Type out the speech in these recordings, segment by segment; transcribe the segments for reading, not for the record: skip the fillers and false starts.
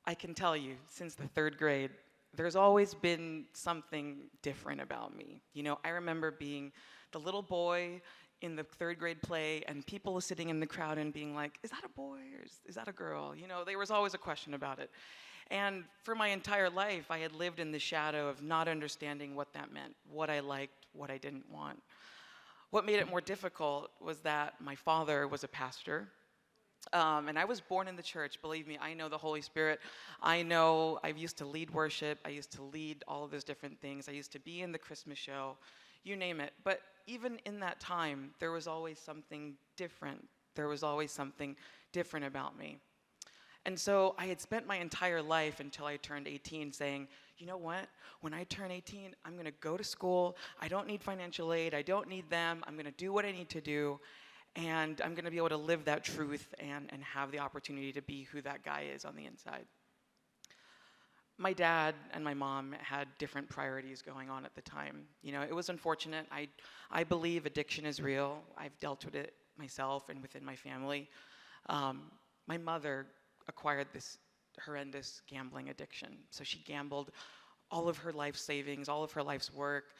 I can tell you, since the third grade, there's always been something different about me. I remember being the little boy in the third grade play and people sitting in the crowd and being like, is that a boy or is that a girl? There was always a question about it. And for my entire life, I had lived in the shadow of not understanding what that meant, what I liked, what I didn't want. What made it more difficult was that my father was a pastor. And I was born in the church. Believe me, I know the Holy Spirit. I know I used to lead worship. I used to lead all of those different things. I used to be in the Christmas show, you name it. But even in that time, there was always something different. There was always something different about me. And so I had spent my entire life until I turned 18 saying, you know what? When I turn 18, I'm going to go to school. I don't need financial aid. I don't need them. I'm going to do what I need to do. And I'm going to be able to live that truth and have the opportunity to be who that guy is on the inside. My dad and my mom had different priorities going on at the time. It was unfortunate. I believe addiction is real. I've dealt with it myself and within my family. My mother acquired this horrendous gambling addiction. So she gambled all of her life savings, all of her life's work.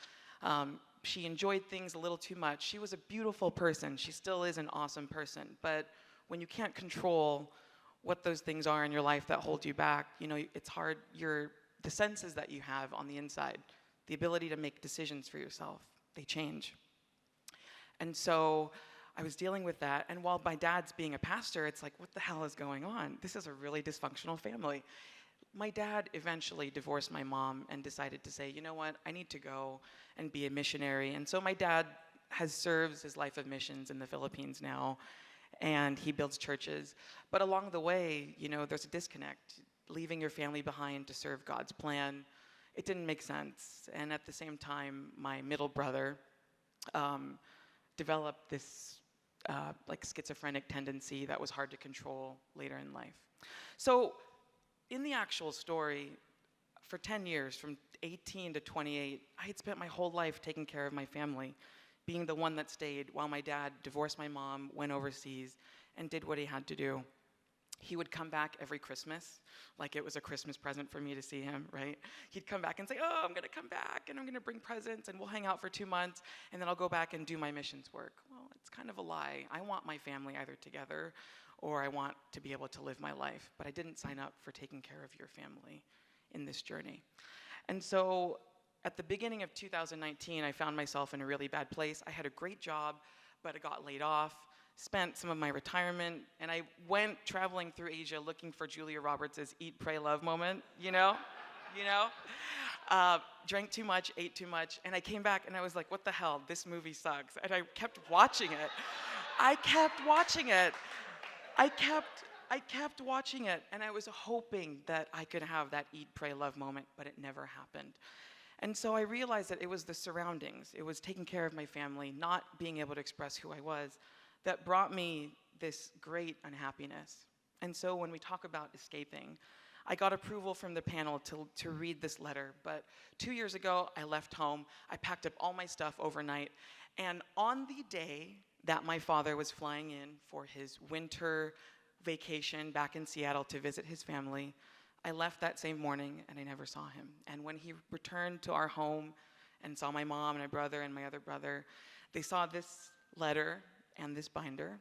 She enjoyed things a little too much. She was a beautiful person. She still is an awesome person. But when you can't control what those things are in your life that hold you back, it's hard. The senses that you have on the inside, the ability to make decisions for yourself, they change. And so I was dealing with that. And while my dad's being a pastor, it's like, what the hell is going on? This is a really dysfunctional family. My dad eventually divorced my mom and decided to say, you know what, I need to go and be a missionary. And so my dad serves his life of missions in the Philippines now, and he builds churches. But along the way, there's a disconnect. Leaving your family behind to serve God's plan, it didn't make sense. And at the same time, my middle brother developed this schizophrenic tendency that was hard to control later in life. So in the actual story, for 10 years, from 18 to 28, I had spent my whole life taking care of my family, being the one that stayed while my dad divorced my mom, went overseas, and did what he had to do. He would come back every Christmas, like it was a Christmas present for me to see him, right? He'd come back and say, oh, I'm going to come back, and I'm going to bring presents, and we'll hang out for 2 months, and then I'll go back and do my missions work. Well, it's kind of a lie. I want my family either together or I want to be able to live my life. But I didn't sign up for taking care of your family in this journey. And so at the beginning of 2019, I found myself in a really bad place. I had a great job, but I got laid off, spent some of my retirement, and I went traveling through Asia looking for Julia Roberts' Eat, Pray, Love moment, drank too much, ate too much, and I came back and I was like, what the hell, this movie sucks. And I kept watching it. I kept watching it, and I was hoping that I could have that Eat, Pray, Love moment, but it never happened. And so I realized that it was the surroundings, it was taking care of my family, not being able to express who I was, that brought me this great unhappiness. And so when we talk about escaping, I got approval from the panel to read this letter, but 2 years ago, I left home, I packed up all my stuff overnight, and on the day that my father was flying in for his winter vacation back in Seattle to visit his family, I left that same morning and I never saw him. And when he returned to our home and saw my mom and my brother and my other brother, they saw this letter and this binder.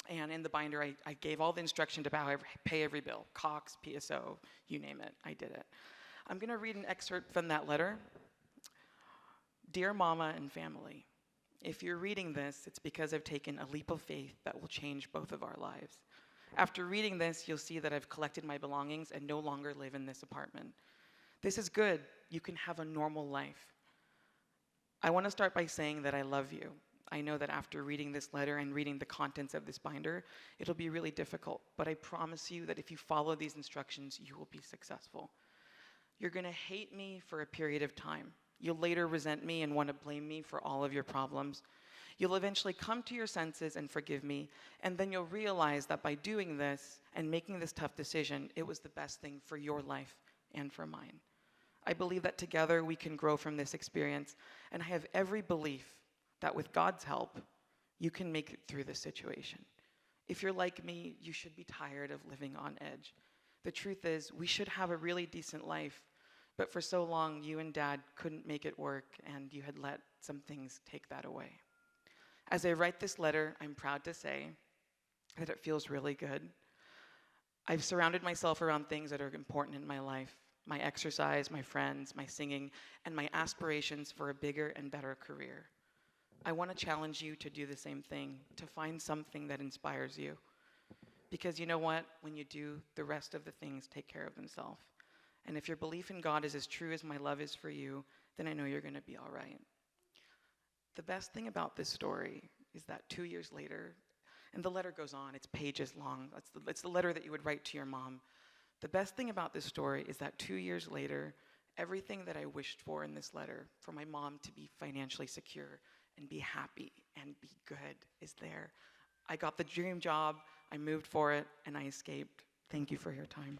And in the binder, I gave all the instruction to pay every bill, Cox, PSO, you name it, I did it. I'm gonna read an excerpt from that letter. Dear Mama and family, if you're reading this, it's because I've taken a leap of faith that will change both of our lives. After reading this, you'll see that I've collected my belongings and no longer live in this apartment. This is good. You can have a normal life. I want to start by saying that I love you. I know that after reading this letter and reading the contents of this binder, it'll be really difficult, but I promise you that if you follow these instructions, you will be successful. You're going to hate me for a period of time. You'll later resent me and want to blame me for all of your problems. You'll eventually come to your senses and forgive me, and then you'll realize that by doing this and making this tough decision, it was the best thing for your life and for mine. I believe that together we can grow from this experience, and I have every belief that with God's help, you can make it through this situation. If you're like me, you should be tired of living on edge. The truth is, we should have a really decent life, but for so long, you and Dad couldn't make it work, and you had let some things take that away. As I write this letter, I'm proud to say that it feels really good. I've surrounded myself around things that are important in my life: my exercise, my friends, my singing, and my aspirations for a bigger and better career. I want to challenge you to do the same thing, to find something that inspires you. Because you know what? When you do, the rest of the things take care of themselves. And if your belief in God is as true as my love is for you, then I know you're going to be all right. The best thing about this story is that 2 years later, and the letter goes on, it's pages long. It's the letter that you would write to your mom. The best thing about this story is that 2 years later, everything that I wished for in this letter, for my mom to be financially secure and be happy and be good, is there. I got the dream job, I moved for it, and I escaped. Thank you for your time.